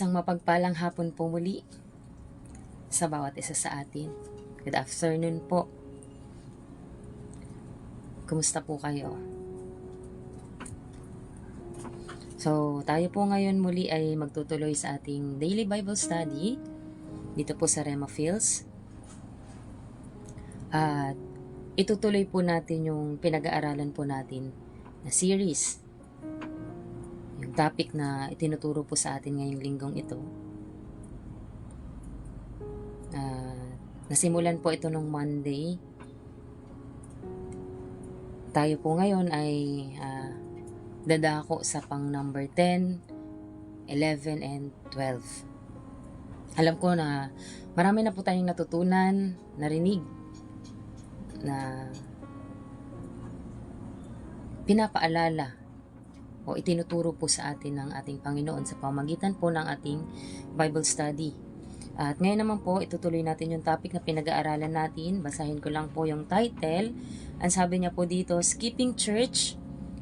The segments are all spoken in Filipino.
Isang mapagpalang hapon po muli sa bawat isa sa atin. Good afternoon po. Kumusta po kayo? So, tayo po ngayon muli ay magtutuloy sa ating daily Bible study dito po sa Rema Fields. At itutuloy po natin yung pinag-aaralan po natin na series. Yung topic na itinuturo po sa atin ngayong linggong ito. Nasimulan po ito nung Monday. Tayo po ngayon ay dadako sa pang number 10, 11, and 12. Alam ko na marami na po tayong natutunan, narinig, na pinapaalala o itinuturo po sa atin ng ating Panginoon sa pamamagitan po ng ating Bible study. At ngayon naman po, itutuloy natin yung topic na pinag-aaralan natin. Basahin ko lang po yung title. Ang sabi niya po dito, Skipping Church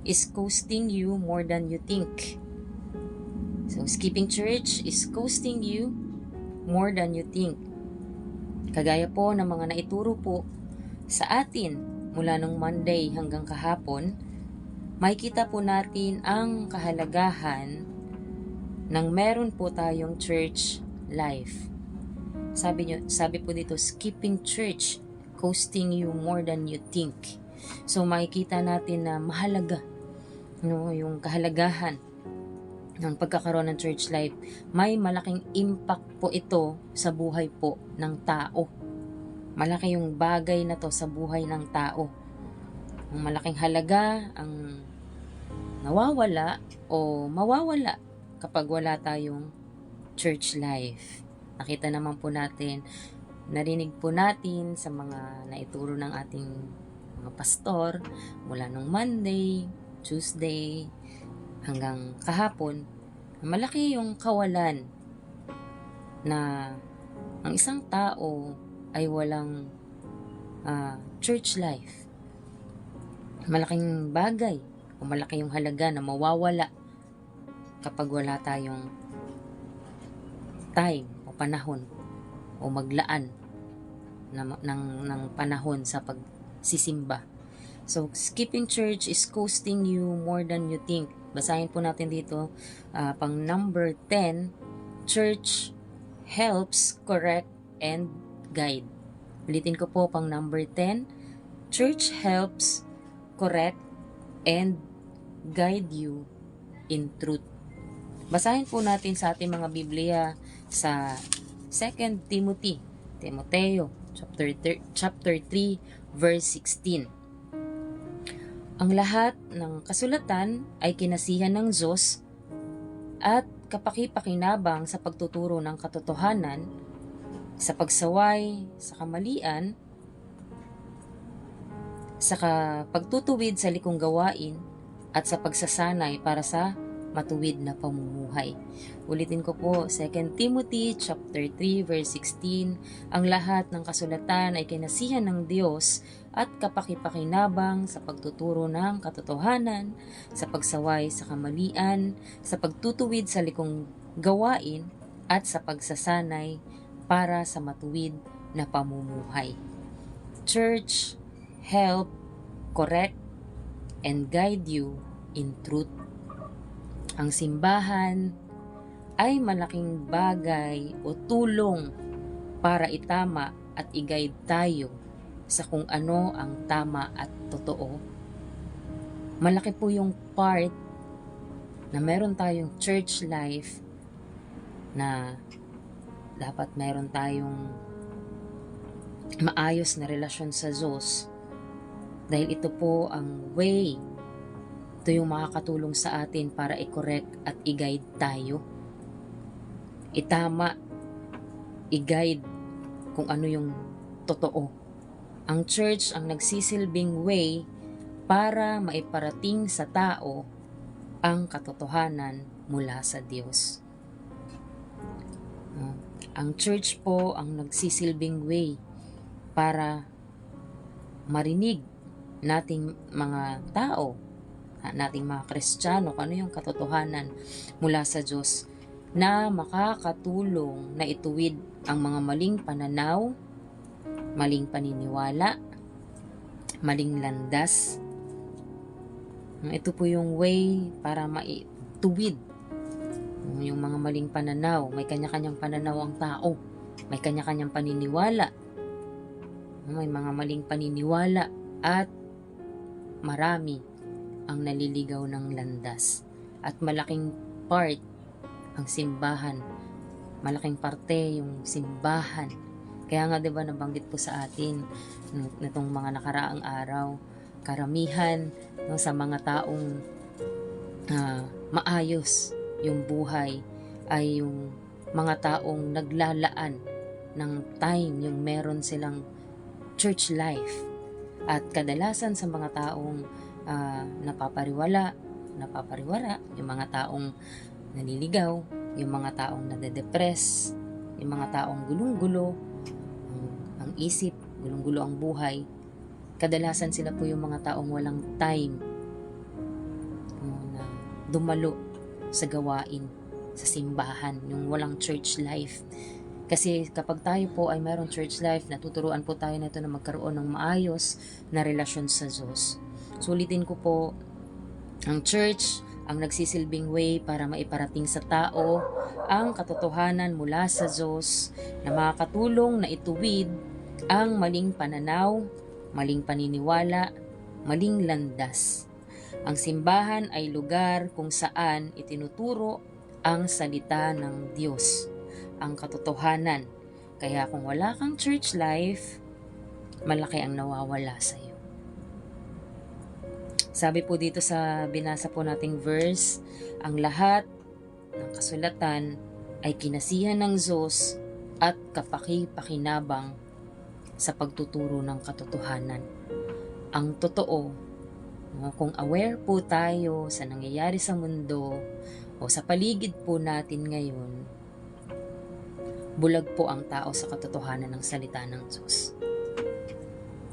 is costing you more than you think. So, skipping church is costing you more than you think. Kagaya po ng mga naituro po sa atin mula nung Monday hanggang kahapon, makikita po natin ang kahalagahan ng meron po tayong church life. Sabi po dito, skipping church, costing you more than you think. So makikita natin na mahalaga, yung kahalagahan ng pagkakaroon ng church life. May malaking impact po ito sa buhay po ng tao. Malaki yung bagay na to sa buhay ng tao. Ang malaking halaga ang nawawala o mawawala kapag wala tayong church life. Nakita naman po natin, narinig po natin sa mga naituro ng ating mga pastor mula nung Monday, Tuesday, hanggang kahapon, malaki yung kawalan na ang isang tao ay walang church life. Malaking bagay o malaki yung halaga na mawawala kapag wala tayong time o panahon o maglaan ng panahon sa pagsisimba. So, skipping church is costing you more than you think. Basahin po natin dito, pang number 10, church helps correct and guide. Ulitin ko po, pang number 10, church helps correct and guide you in truth. Basahin po natin sa ating mga Biblia sa 2 Timoteo chapter 3 verse 16. Ang lahat ng kasulatan ay kinasihan ng Diyos at kapaki-pakinabang sa pagtuturo ng katotohanan, sa pagsaway sa kamalian, sa pagtutuwid sa likong gawain, at sa pagsasanay para sa matuwid na pamumuhay. Ulitin ko po, 2 Timothy chapter 3 verse 16, ang lahat ng kasulatan ay kinasihan ng Diyos at kapakipakinabang sa pagtuturo ng katotohanan, sa pagsaway sa kamalian, sa pagtutuwid sa likong gawain, at sa pagsasanay para sa matuwid na pamumuhay. Church, help, correct, and guide you in truth. Ang simbahan ay malaking bagay o tulong para itama at i-guide tayo sa kung ano ang tama at totoo. Malaki po yung part na meron tayong church life, na dapat meron tayong maayos na relasyon sa Diyos, dahil ito po ang way, ito yung makakatulong sa atin para i-correct at i-guide tayo. Itama, i-guide kung ano yung totoo. Ang church ang nagsisilbing way para maiparating sa tao ang katotohanan mula sa Diyos. Ang church po ang nagsisilbing way para marinig nating mga tao, nating mga Kristiyano, kung ano yung katotohanan mula sa Diyos. na makakatulong na ituwid ang mga maling pananaw, maling paniniwala, maling landas. Ito po yung way para maituwid yung mga maling pananaw. May kanya-kanyang pananaw ang tao. May kanya-kanyang paniniwala. May mga maling paniniwala at marami ang naliligaw ng landas. At malaking part ang simbahan. Malaking parte yung simbahan. Kaya nga 'di ba nabanggit po sa atin nitong mga nakaraang araw, karamihan sa mga taong maayos yung buhay ay yung mga taong naglalaan ng time, yung meron silang church life. At kadalasan sa mga taong napapariwara, yung mga taong naliligaw, yung mga taong nade-depress, yung mga taong gulong-gulo ang isip, gulong-gulo ang buhay, kadalasan sila po yung mga taong walang time na dumalo sa gawain sa simbahan, yung walang church life. Kasi kapag tayo po ay mayroong church life, natuturuan po tayo nito na magkaroon ng maayos na relasyon sa Diyos. Sulitin ko po, ang church ang nagsisilbing way para maiparating sa tao ang katotohanan mula sa Diyos na makakatulong na ituwid ang maling pananaw, maling paniniwala, maling landas. Ang simbahan ay lugar kung saan itinuturo ang salita ng Diyos, ang katotohanan. Kaya kung wala kang church life, malaki ang nawawala sa iyo. Sabi po dito sa binasa po nating verse, ang lahat ng kasulatan ay kinasihan ng Diyos at kapaki-pakinabang sa pagtuturo ng katotohanan. Ang totoo, kung aware po tayo sa nangyayari sa mundo o sa paligid po natin ngayon, bulag po ang tao sa katotohanan ng salita ng Diyos.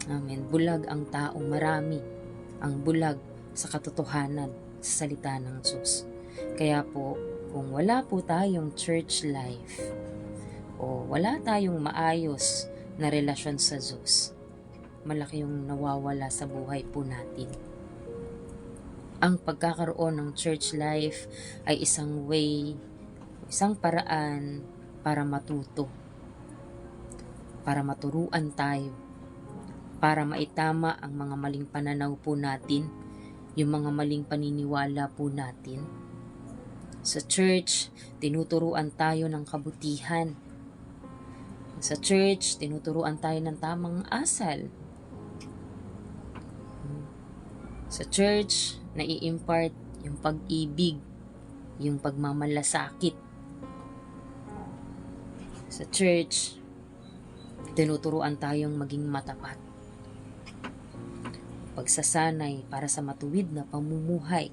Amen. Bulag ang tao, marami ang bulag sa katotohanan sa salita ng Diyos. Kaya po, kung wala po tayong church life o wala tayong maayos na relasyon sa Diyos, malaki yung nawawala sa buhay po natin. Ang pagkakaroon ng church life ay isang way, isang paraan para matuto, para maturuan tayo, para maitama ang mga maling pananaw po natin, yung mga maling paniniwala po natin. Sa church, tinuturuan tayo ng kabutihan. Sa church, tinuturuan tayo ng tamang asal. Sa church, nai-impart yung pag-ibig, yung pagmamalasakit. Sa church, tinuturuan tayong maging matapat. Pagsasanay para sa matuwid na pamumuhay.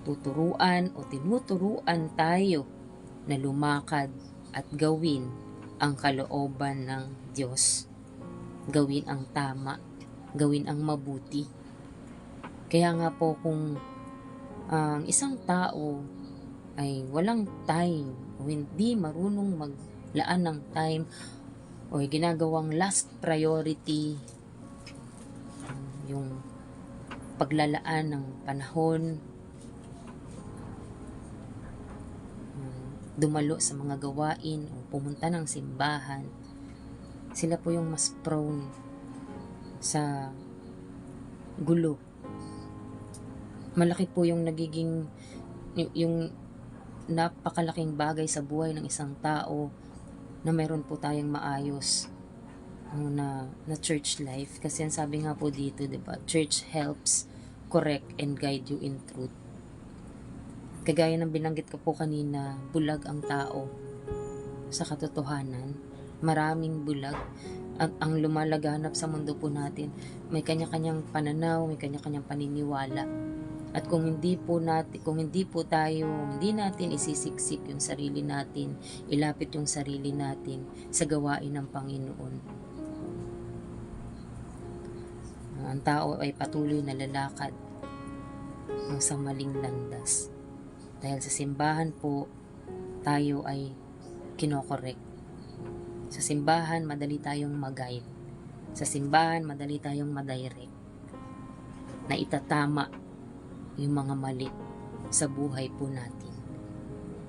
Tuturuan o tinuturuan tayo na lumakad at gawin ang kalooban ng Diyos. Gawin ang tama, gawin ang mabuti. Kaya nga po kung ang isang tao ay walang time o hindi marunong maglaan ng time o ginagawang last priority yung paglalaan ng panahon, dumalo sa mga gawain o pumunta ng simbahan, sila po yung mas prone sa gulo. Malaki po yung nagiging yung napakalaking bagay sa buhay ng isang tao na meron po tayong maayos na church life. Kasi ang sabi nga po dito, diba, church helps correct and guide you in truth. Kagaya ng binanggit ko po kanina, bulag ang tao sa katotohanan. Maraming bulag. At ang lumalaganap sa mundo po natin, may kanya-kanyang pananaw, may kanya-kanyang paniniwala. At kung hindi natin isisiksik yung sarili natin, ilapit yung sarili natin sa gawain ng Panginoon, ang tao ay patuloy na lalakad sa maling landas. Dahil sa simbahan po, tayo ay kinokorek. Sa simbahan, madali tayong mag-guide. Sa simbahan, madali tayong madirect. Na itatama yung mga mali sa buhay po natin.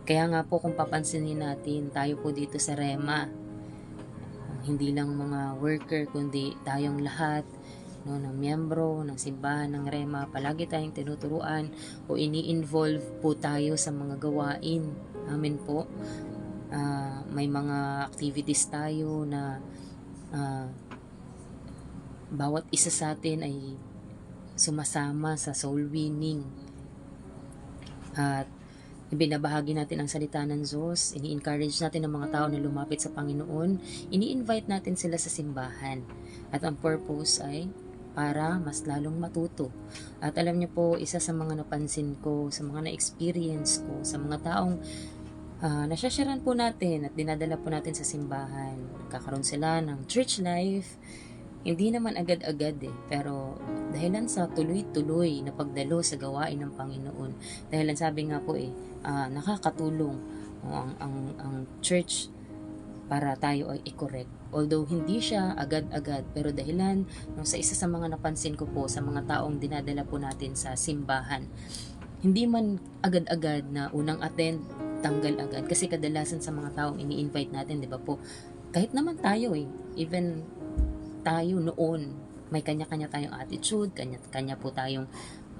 Kaya nga po kung papansinin natin, tayo po dito sa Rema, hindi lang mga worker, kundi tayong lahat, no, ng miyembro ng simbahan ng Rema, palagi tayong tinuturuan o ini-involve po tayo sa mga gawain. Amen po. May mga activities tayo na bawat isa sa atin ay sumasama sa soul winning. At ibinabahagi natin ang salita ng Diyos, ini-encourage natin ang mga tao na lumapit sa Panginoon, ini-invite natin sila sa simbahan. At ang purpose ay para mas lalong matuto. At alam niyo po, isa sa mga napansin ko, sa mga na-experience ko, sa mga taong nasyasyaran po natin at dinadala po natin sa simbahan, kakaroon sila ng church life, hindi naman agad-agad pero dahilan sa tuloy-tuloy na pagdalo sa gawain ng Panginoon. Dahilan sabi nga po nakakatulong ang church para tayo ay i-correct. Although hindi siya agad-agad, pero dahilan sa isa sa mga napansin ko po sa mga taong dinadala po natin sa simbahan, hindi man agad-agad na unang attend, tanggal agad. Kasi kadalasan sa mga taong ini-invite natin, di ba po, kahit naman tayo even tayo noon, may kanya-kanya tayong attitude, kanya-kanya po tayong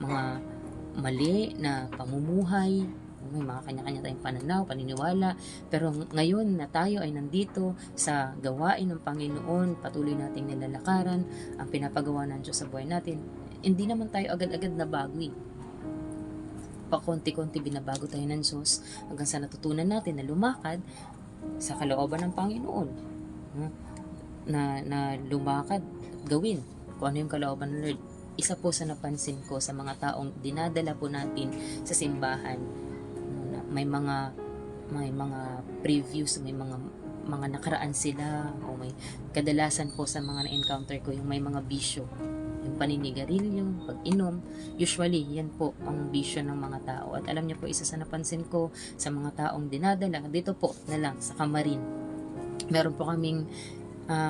mga mali na pamumuhay, may mga kanya-kanya tayong pananaw, paniniwala, pero ngayon na tayo ay nandito sa gawain ng Panginoon, patuloy nating nilalakaran ang pinapagawa ng Diyos sa buhay natin, hindi naman tayo agad-agad na bago pakonti-konti binabago tayo ng Diyos hanggang sa natutunan natin na lumakad sa kalooban ng Panginoon, na lumakad, gawin kung ano yung kalooban ng Lord. Isa po sa napansin ko sa mga taong dinadala po natin sa simbahan, may mga previews, may mga nakaraan sila, o may kadalasan po sa mga na-encounter ko yung may mga bisyo, yung paninigarilyo, pag-inom. Usually, yan po ang bisyo ng mga tao. At alam niyo po, isa sa napansin ko sa mga taong dinadala, dito po na lang sa Kamarin, meron po kaming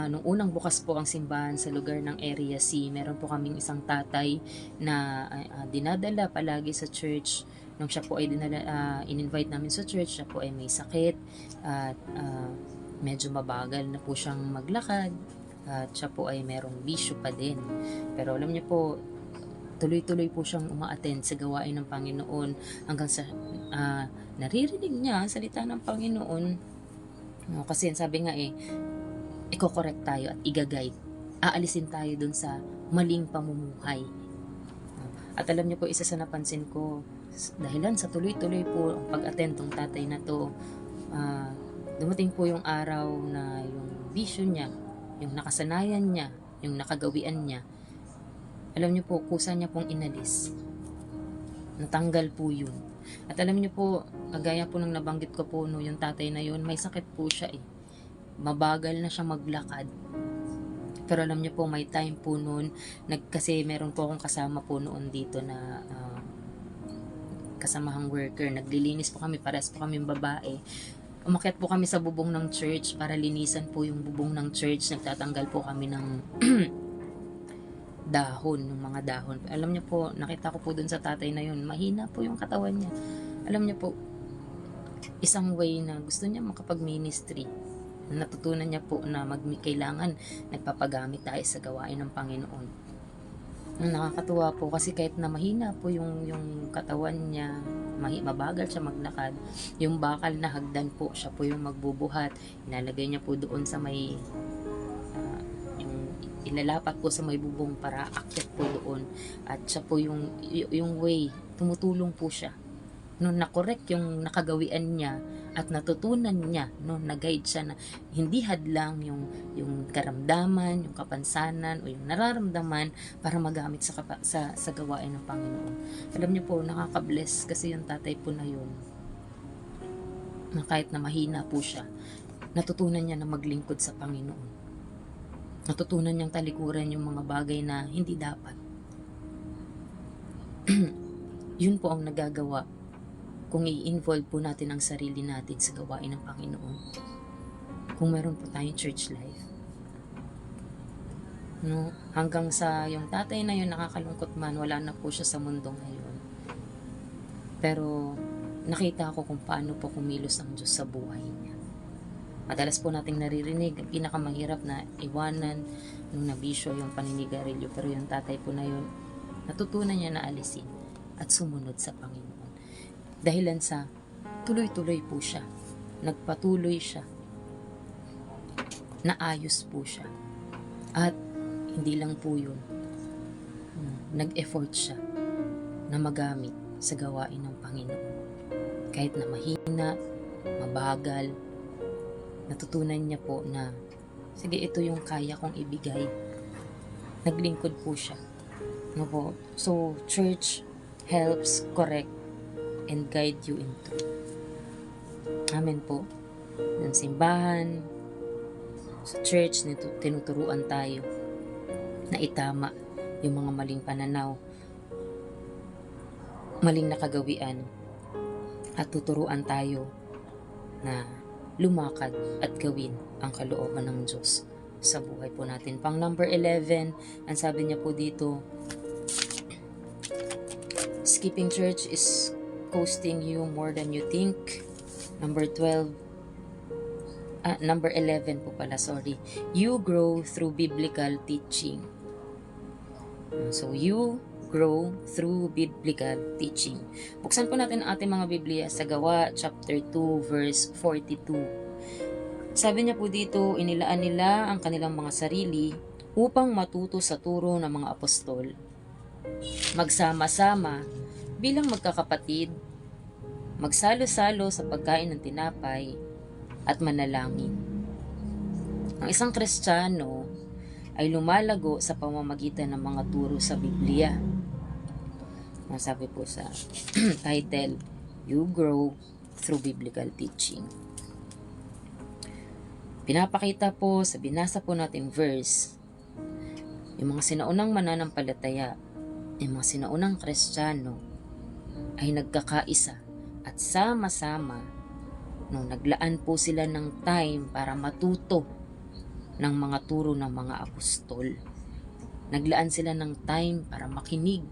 nung unang bukas po ang simbahan sa lugar ng Area C, meron po kaming isang tatay na dinadala palagi sa church. Nung siya po ay in-invite namin sa church, siya po ay may sakit at medyo mabagal na po siyang maglakad, at siya po ay merong bisyo pa din. Pero alam niyo po, tuloy-tuloy po siyang uma-attend sa gawain ng Panginoon hanggang sa naririnig niya ang salita ng Panginoon. Kasi sabi nga iko-correct tayo at i-guide. Aalisin tayo dun sa maling pamumuhay. At alam niyo po, isa sa napansin ko, dahilan sa tuloy-tuloy po ang pag-attend tong tatay na to, dumating po yung araw na yung bisyo niya, yung nakasanayan niya, yung nakagawian niya, alam niyo po, kusa niya pong inalis. Natanggal po yun. At alam niyo po, kagaya po ng nabanggit ko po, yung tatay na yun, may sakit po siya mabagal na siya maglakad. Pero alam niyo po, may time po noon, kasi meron po akong kasama po noon dito na kasamahang worker, naglilinis po kami, parehas po kami babae. Umakyat po kami sa bubong ng church para linisan po yung bubong ng church. Nagtatanggal po kami ng dahon, ng mga dahon. Alam niyo po, nakita ko po dun sa tatay na yun, mahina po yung katawan niya. Alam niyo po, isang way na gusto niya makapag-ministry, natutunan niya po na kailangan nagpapagamit tayo sa gawain ng Panginoon. Nakakatuwa po kasi kahit na mahina po yung katawan niya, mabagal siya maglakad, yung bakal na hagdan po, siya po yung magbubuhat, inalagay niya po doon sa may yung ilalapat po sa may bubong para akyat po doon, at siya po yung way, tumutulong po siya nung na-correct yung nakagawian niya at natutunan niya, nag-guide siya na hindi hadlang yung karamdaman, yung kapansanan o yung nararamdaman para magamit sa gawain ng Panginoon. Alam niyo po, nakaka-bless kasi yung tatay po na yun, na kahit na mahina po siya, natutunan niya na maglingkod sa Panginoon. Natutunan niyang talikuran yung mga bagay na hindi dapat. Yun po ang nagagawa kung i-involve po natin ang sarili natin sa gawain ng Panginoon. Kung meron po tayong church life. No? Hanggang sa yung tatay na yun nakakalungkot man, wala na po siya sa mundo ngayon. Pero nakita ko kung paano po kumilos ang Diyos sa buhay niya. Madalas po nating naririnig, ang pinakamahirap na iwanan nung nabisyo yung paninigarilyo. Pero yung tatay po na yun, natutunan niya na alisin at sumunod sa Panginoon. Dahilan sa tuloy-tuloy po siya. Nagpatuloy siya. Naayos po siya. At hindi lang po yun. Nag-effort siya na magamit sa gawain ng Panginoon. Kahit na mahina, mabagal, natutunan niya po na sige, ito yung kaya kong ibigay. Naglingkod po siya. No po? So, church helps correct and guide you in truth. Amen po. Ng simbahan, sa church, tinuturuan tayo na itama yung mga maling pananaw, maling nakagawian, at tuturuan tayo na lumakad at gawin ang kalooban ng Diyos sa buhay po natin. Pang number 11, ang sabi niya po dito, skipping church is costing you more than you think. Number 11 po pala, sorry. You grow through biblical teaching. So, you grow through biblical teaching. Buksan po natin ang ating mga Biblia sa Gawa, chapter 2, verse 42. Sabi niya po dito, inilaan nila ang kanilang mga sarili upang matuto sa turo ng mga apostol. Magsama-sama bilang magkakapatid, magsalo-salo sa pagkain ng tinapay at manalangin. Ang isang Kristiyano ay lumalago sa pamamagitan ng mga turo sa Biblia. Sabi po sa title, You Grow Through Biblical Teaching. Pinapakita po sa binasa po nating verse, yung mga sinaunang mananampalataya, yung mga sinaunang Kristiyano ay nagkakaisa at sama-sama nung naglaan po sila ng time para matuto ng mga turo ng mga apostol. Naglaan sila ng time para makinig.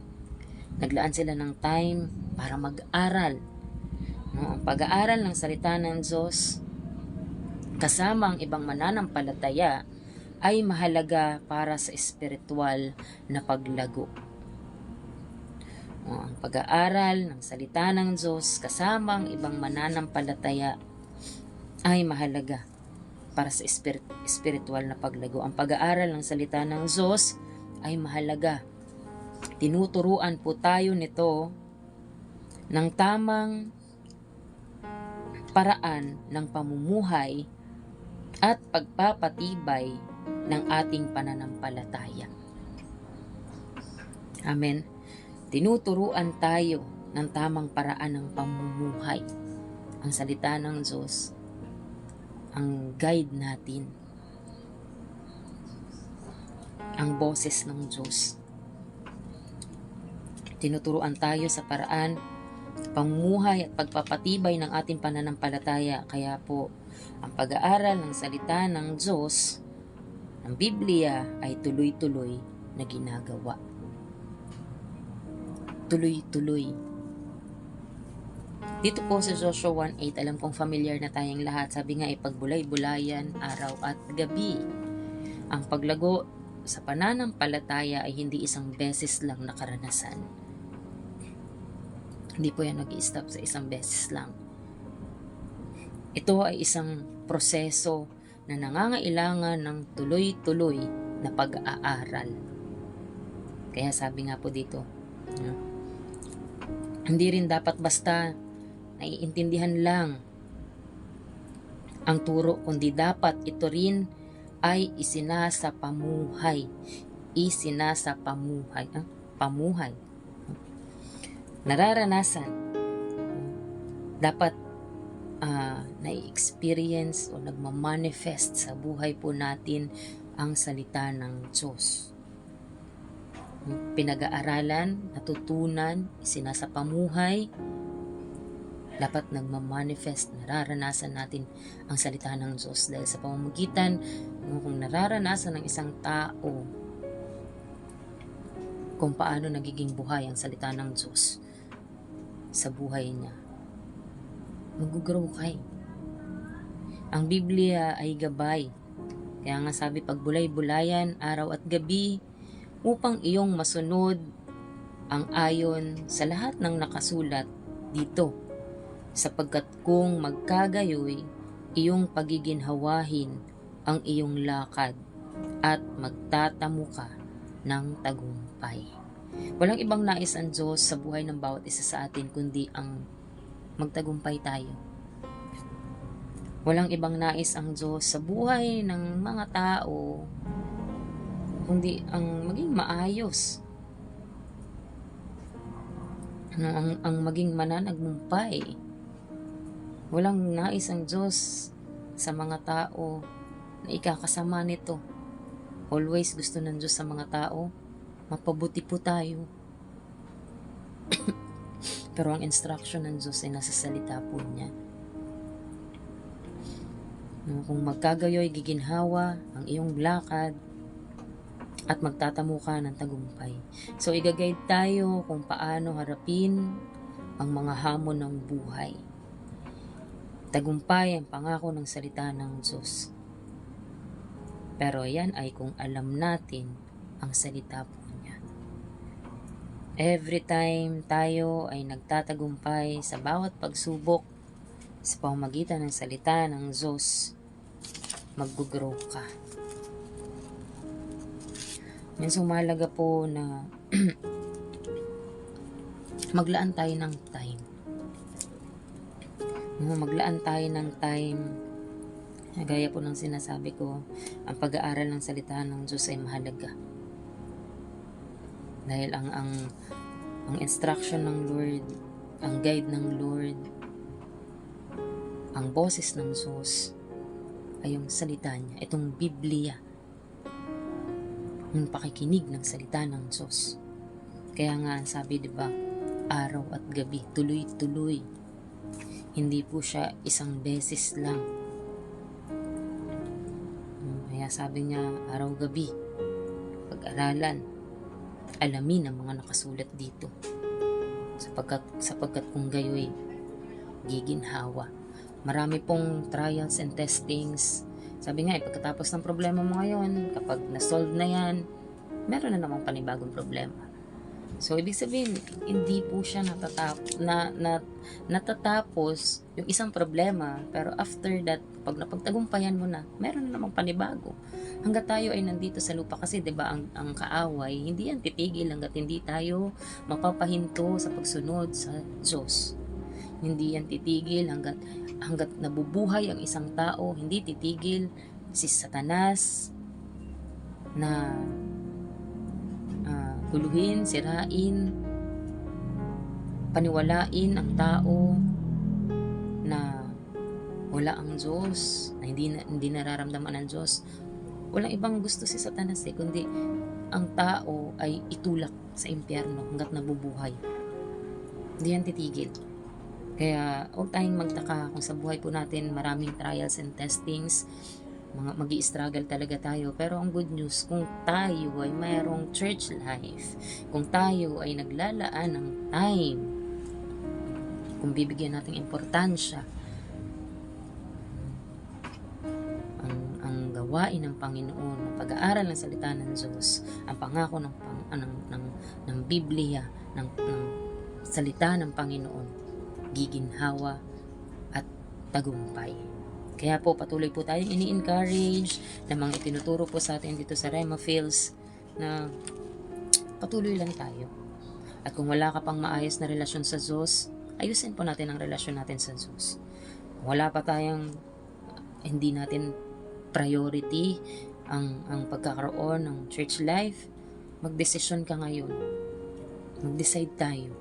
Naglaan sila ng time para mag-aral. Ang pag-aaral ng salita ng Diyos kasama ang ibang mananampalataya ay mahalaga para sa espiritual na paglago. Ang pag-aaral ng salita ng Diyos kasama ang ibang mananampalataya ay mahalaga para sa espiritual na paglago. Ang pag-aaral ng salita ng Diyos ay mahalaga. Tinuturuan po tayo nito ng tamang paraan ng pamumuhay at pagpapatibay ng ating pananampalataya. Amen. Tinuturuan tayo ng tamang paraan ng pamumuhay. Ang salita ng Diyos ang guide natin, ang boses ng Diyos. Tinuturuan tayo sa paraan, pamumuhay at pagpapatibay ng ating pananampalataya. Kaya po, ang pag-aaral ng salita ng Diyos, ng Biblia, ay tuloy-tuloy na ginagawa. Tuloy-tuloy. Dito po sa Joshua 1:8, alam kong familiar na tayong lahat. Sabi nga, ipagbulay-bulayan araw at gabi. Ang paglago sa pananampalataya ay hindi isang beses lang na karanasan. Hindi po yan nag-i-stop sa isang beses lang. Ito ay isang proseso na nangangailangan ng tuloy-tuloy na pag-aaral. Kaya sabi nga po dito, hindi rin dapat basta naiintindihan lang ang turo, kundi dapat ito rin ay isinasapamuhay. Pamuhay. Nararanasan. Dapat na-experience o nagmamanifest sa buhay po natin ang salita ng Diyos. Pinag-aaralan, natutunan, isinasapamuhay, dapat nagmamanifest, nararanasan natin ang salita ng Diyos dahil sa pamamagitan kung nararanasan ng isang tao kung paano nagiging buhay ang salita ng Diyos sa buhay niya, mag-grow ka eh. Ang Biblia ay gabay. Kaya nga sabi, pagbulay-bulayan araw at gabi upang iyong masunod ang ayon sa lahat ng nakasulat dito. Sapagkat kung magkagayoy, iyong pagiginhawahin ang iyong lakad at magtatamo ka ng tagumpay. Walang ibang nais ang Diyos sa buhay ng bawat isa sa atin kundi ang magtagumpay tayo. Walang ibang nais ang Diyos sa buhay ng mga tao kundi ang maging maayos. Ang maging mananagmumpay. Walang nais ang Diyos sa mga tao na ikakasama nito. Always gusto ng Diyos sa mga tao, mapabuti po tayo. Pero ang instruction ng Diyos ay nasa salita po niya. Kung magkagayoy, giginhawa ang iyong lakad at magtatamo ka ng tagumpay. So, i-guide tayo kung paano harapin ang mga hamon ng buhay. Tagumpay ang pangako ng salita ng Diyos. Pero yan ay kung alam natin ang salita po niya. Every time tayo ay nagtatagumpay sa bawat pagsubok sa pamamagitan ng salita ng Diyos, mag-grow ka. Minsan mahalaga po na maglaan tayo ng time. Maglaan tayo ng time. Gaya po ng sinasabi ko, ang pag-aaral ng salita ng Diyos ay mahalaga. Dahil ang instruction ng Lord, ang guide ng Lord, ang boses ng Diyos ay yung salita niya, itong Biblia, yung pakikinig ng salita ng Diyos. Kaya nga sabi, di ba, araw at gabi, tuloy-tuloy. Hindi po siya isang beses lang. Kaya sabi niya, araw-gabi, pag-aralan, alamin ang mga nakasulat dito. Sapagkat kung gayoy, giginhawa. Marami pong trials and testings. Sabi nga, pagkatapos ng problema mo ngayon, kapag na-solve na yan, meron na namang panibagong problema. So, ibig sabihin, hindi po siya natatapos yung isang problema, pero after that, pag napagtagumpayan mo na, meron na namang panibago. Hanggat tayo ay nandito sa lupa kasi, di ba, ang kaaway, hindi yan titigil hanggat hindi tayo mapapahinto sa pagsunod sa Diyos. Hindi yan titigil hanggat nabubuhay ang isang tao, hindi titigil si Satanas na guluhin, sirain, paniwalain ang tao na wala ang Diyos, na hindi nararamdaman ang Diyos. Walang ibang gusto si Satanas kundi ang tao ay itulak sa impyerno hanggat nabubuhay. Hindi yan titigil. Kaya huwag tayong magtaka kung sa buhay po natin maraming trials and testings, magi-struggle talaga tayo. Pero ang good news, kung tayo ay mayroong church life, kung tayo ay naglalaan ng time, kung bibigyan natin importansya ang gawain ng Panginoon, ang pag-aaral ng salita ng Diyos, ang pangako ng Biblia, ng salita ng Panginoon, giginhawa at tagumpay. Kaya po patuloy po tayong ini-encourage na mga itinuturo po sa atin dito sa Rema Fields na patuloy lang tayo. At kung wala ka pang maayos na relasyon sa Diyos, ayusin po natin ang relasyon natin sa Diyos. Kung wala pa tayong hindi natin priority ang pagkakaroon ng church life, magdesisyon ka ngayon. Mag-decide tayo.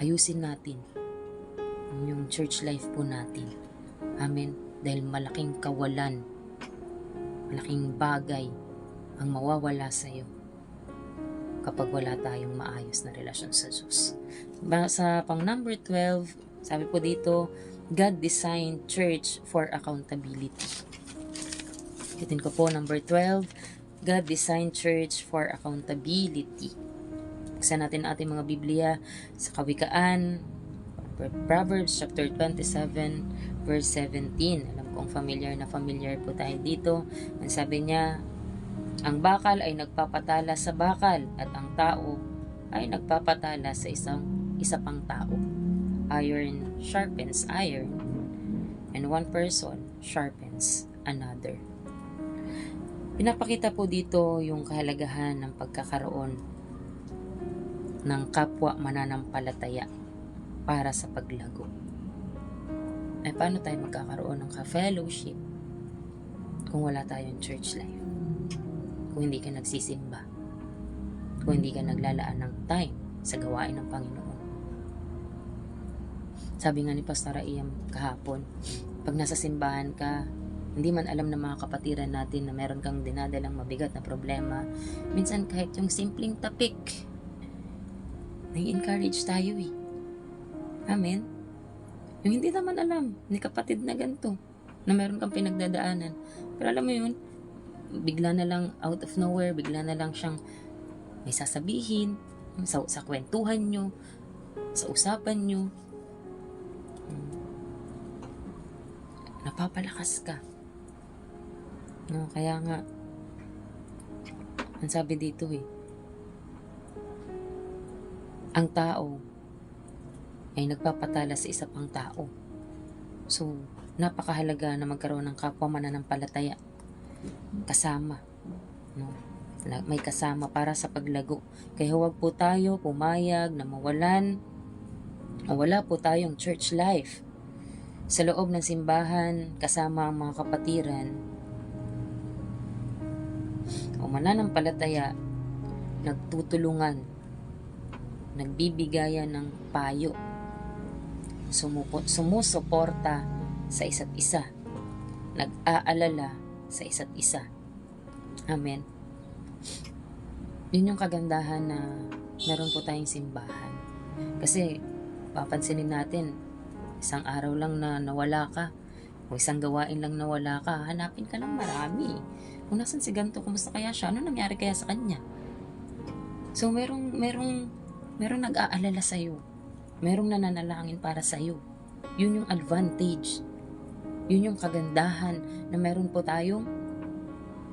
Ayusin natin yung church life po natin. Amen. Dahil malaking kawalan, malaking bagay ang mawawala sa iyo kapag wala tayong maayos na relasyon sa Diyos. Sa pang number 12, Sabi po dito, God designed church for accountability. Ulitin ko po, number 12, God designed church for accountability. Buksan natin ating mga Biblia sa Kawikaan, Proverbs chapter 27, verse 17. Alam kong familiar na familiar po tayo dito. Ang sabi niya, ang bakal ay nagpapatala sa bakal at ang tao ay nagpapatala sa isa pang tao. Iron sharpens iron and one person sharpens another. Pinapakita po dito yung kahalagahan ng pagkakaroon ng kapwa mananampalataya para sa paglago. Ay paano tayo magkakaroon ng ka-fellowship kung wala tayong church life? Kung hindi ka nagsisimba, kung hindi ka naglalaan ng time sa gawain ng Panginoon. Sabi nga ni Pastor Iam kahapon, pag nasa simbahan ka, hindi man alam ng mga kapatiran natin na meron kang dinadalang mabigat na problema, minsan kahit yung simpleng tapik, nai-encourage tayo eh. Amen? Yung hindi naman alam ni kapatid na ganito, na meron kang pinagdadaanan. Pero alam mo yun, bigla na lang out of nowhere, bigla na lang siyang may sasabihin sa kwentuhan nyo, sa usapan nyo. Napapalakas ka. No, kaya nga, ang sabi dito ang tao ay nagpapatala sa isa pang tao. So, napakahalaga na magkaroon ng kapwa mananampalataya. Kasama. No? May kasama para sa paglago. Kaya huwag po tayo pumayag na wala po tayong church life. Sa loob ng simbahan, kasama ang mga kapatiran, o mananampalataya, nagtutulungan, nagbibigayan ng payo, sumusuporta sa isa't isa, nag-aalala sa isa't isa. Amen. Yun yung kagandahan na meron po tayong simbahan. Kasi papansinin natin, isang araw lang na nawala ka, o isang gawain lang nawala ka, hanapin ka ng marami. Kung nasan si ganito, kumusta kaya siya? Ano nangyari kaya sa kanya? So, merong nag-aalala sa'yo. Merong nananalangin para sa'yo. Yun yung advantage. Yun yung kagandahan na meron po tayong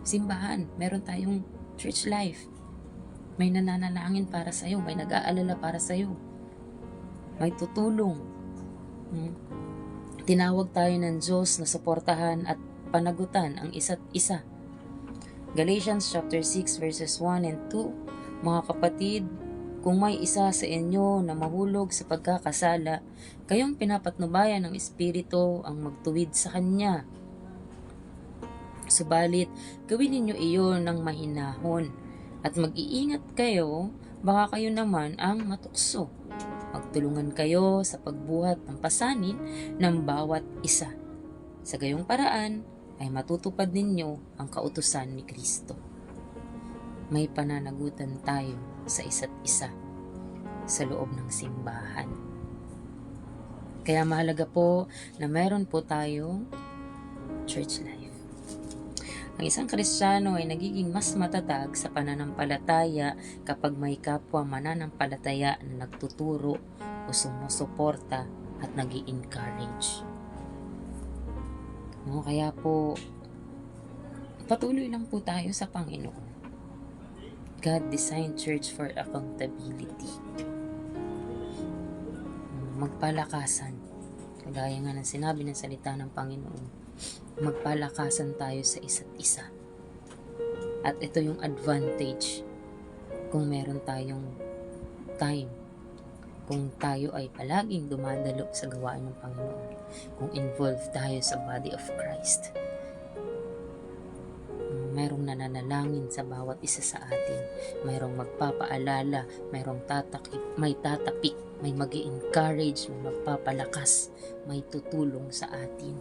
simbahan. Meron tayong church life. May nananalangin para sa'yo. May nag-aalala para sa'yo. May tutulong. Tinawag tayo ng Diyos na suportahan at panagutan ang isa't isa. Galatians chapter 6 verses 1 and 2. Mga kapatid, kung may isa sa inyo na mahulog sa pagkakasala, kayong pinapatnubayan ng Espiritu ang magtuwid sa Kanya. Subalit, gawin ninyo iyon ng mahinahon at mag-iingat kayo, baka kayo naman ang matukso. Magtulungan kayo sa pagbuhat ng pasanin ng bawat isa. Sa gayong paraan ay matutupad ninyo ang kautusan ni Kristo. May pananagutan tayo sa isa't isa sa loob ng simbahan. Kaya mahalaga po na meron po tayong church life. Ang isang Kristiyano ay nagiging mas matatag sa pananampalataya kapag may kapwa mananampalataya na nagtuturo o sumusuporta at nag-i-encourage. No, kaya po, patuloy lang po tayo sa Panginoon. God designed church for accountability. Magpalakasan. Kagaya nga ng sinabi ng salita ng Panginoon, magpalakasan tayo sa isa't isa. At ito yung advantage kung meron tayong time. Kung tayo ay palaging dumadalo sa gawain ng Panginoon. Kung involved tayo sa body of Christ. Mayroong nananalangin sa bawat isa sa atin. Mayroong magpapaalala, mayroong may tatapik, may mag-i-encourage, may magpapalakas, may tutulong sa atin.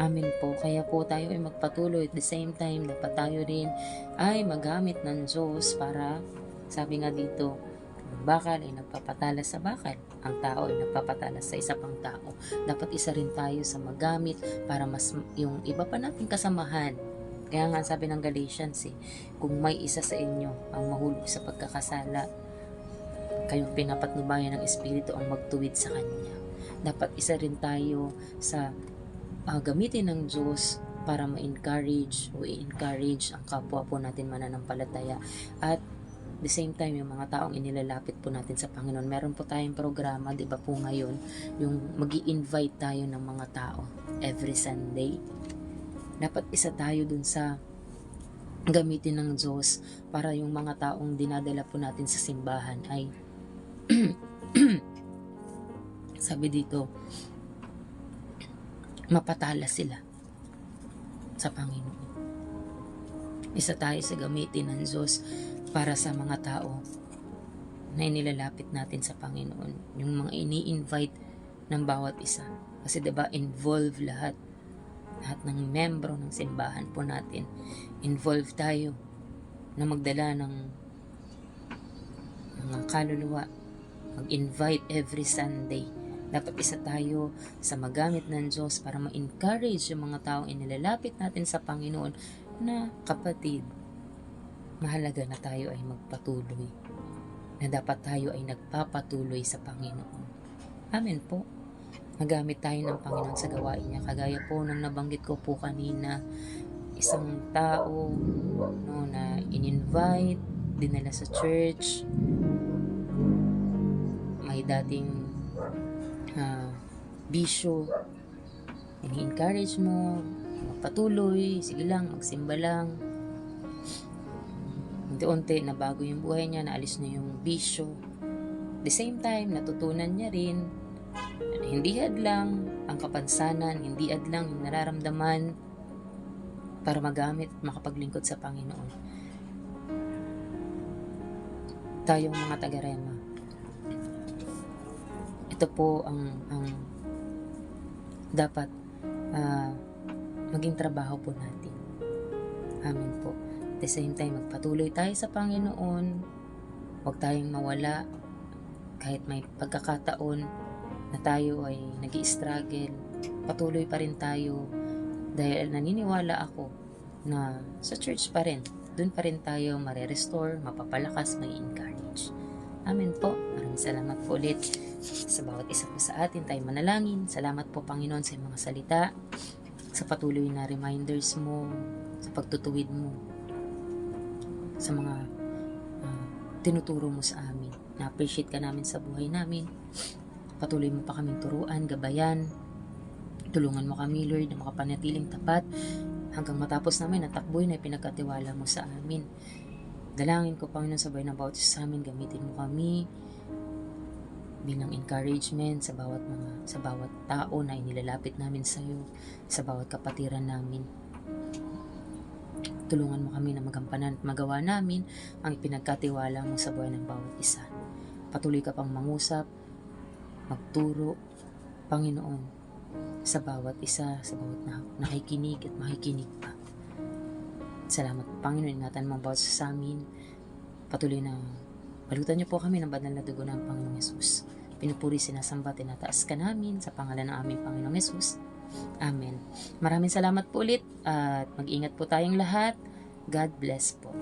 Amen po. Kaya po tayo ay magpatuloy at the same time dapat tayo rin ay magamit ng Diyos para, sabi nga dito, Ang bakal ay nagpapatalas sa bakal. Ang tao ay nagpapatalas sa isa pang tao. Dapat isa rin tayo sa magamit para mas yung iba pa nating kasamahan. Kaya nga sabi ng Galatians kung may isa sa inyo ang mahulog sa pagkakasala, kayong pinapatnubayan ng Espiritu ang magtuwid sa Kanya. Dapat isa rin tayo sa gamitin ng Diyos para ma-encourage o i-encourage ang kapwa po natin mananampalataya. At the same time, yung mga taong inilalapit po natin sa Panginoon. Meron po tayong programa, di ba po ngayon, yung magi-invite tayo ng mga tao every Sunday. Dapat isa tayo dun sa gamitin ng Diyos para yung mga taong dinadala po natin sa simbahan ay sabi dito, mapatala sila sa Panginoon. Isa tayo sa gamitin ng Diyos para sa mga tao na inilalapit natin sa Panginoon. Yung mga ini-invite ng bawat isa. Kasi diba, involve lahat ng membro ng simbahan po natin. Involve tayo na magdala ng mga kaluluwa. Mag-invite every Sunday. Dapat isa tayo sa magamit ng Diyos para ma-encourage yung mga taong inilalapit natin sa Panginoon na kapatid, mahalaga na tayo ay magpatuloy. Na dapat tayo ay nagpapatuloy sa Panginoon. Amen po. Magamit tayo ng Panginoon sa gawain niya. Kagaya po nang nabanggit ko po kanina, isang tao na in-invite, dinala sa church, may dating bisyo, ini-encourage mo, magpatuloy, sige lang, magsimba lang. Unti-unti, nabago yung buhay niya, naalis na yung bisyo. The same time, natutunan niya rin na hindi hadlang ang kapansanan, hindi hadlang yung nararamdaman para magamit at makapaglingkod sa Panginoon. Tayong mga taga-Rema, ito po ang dapat maging trabaho po natin. Amen po. At the same time, magpatuloy tayo sa Panginoon. Huwag tayong mawala kahit may pagkakataon na tayo ay nag-i-struggle. Patuloy pa rin tayo dahil naniniwala ako na sa church pa rin, dun pa rin tayo mare-restore, mapapalakas, may encourage. Amen po. Maraming salamat po ulit sa bawat isa po sa atin. Tayo manalangin. Salamat po Panginoon sa mga salita, sa patuloy na reminders mo, sa pagtutuwid mo, sa mga tinuturo mo sa amin. Na-appreciate ka namin sa buhay namin. Patuloy mo pa kaming turuan, gabayan. Tulungan mo kami, Lord, na makapanatiling tapat hanggang matapos namin ang takboy na pinagkatiwala mo sa amin. Dalangin ko, Panginoon, sabay na bawat isa sa amin, gamitin mo kami bilang encouragement sa bawat tao na inilalapit namin sa iyo, sa bawat kapatiran namin. Tulungan mo kami na magampanan at magawa namin ang ipinagkatiwala mo sa buhay ng bawat isa. Patuloy ka pang mangusap, magturo, Panginoon, sa bawat isa, sa bawat nakikinig at makikinig pa. Salamat, Panginoon, ingatan mo ang bawat sa amin. Patuloy na balutan niyo po kami ng banal na dugo ng Panginoong Yesus. Pinupuri, sinasamba, tinataas ka namin sa pangalan ng aming Panginoong Yesus. Amen. Maraming salamat po ulit at mag-ingat po tayong lahat. God bless po.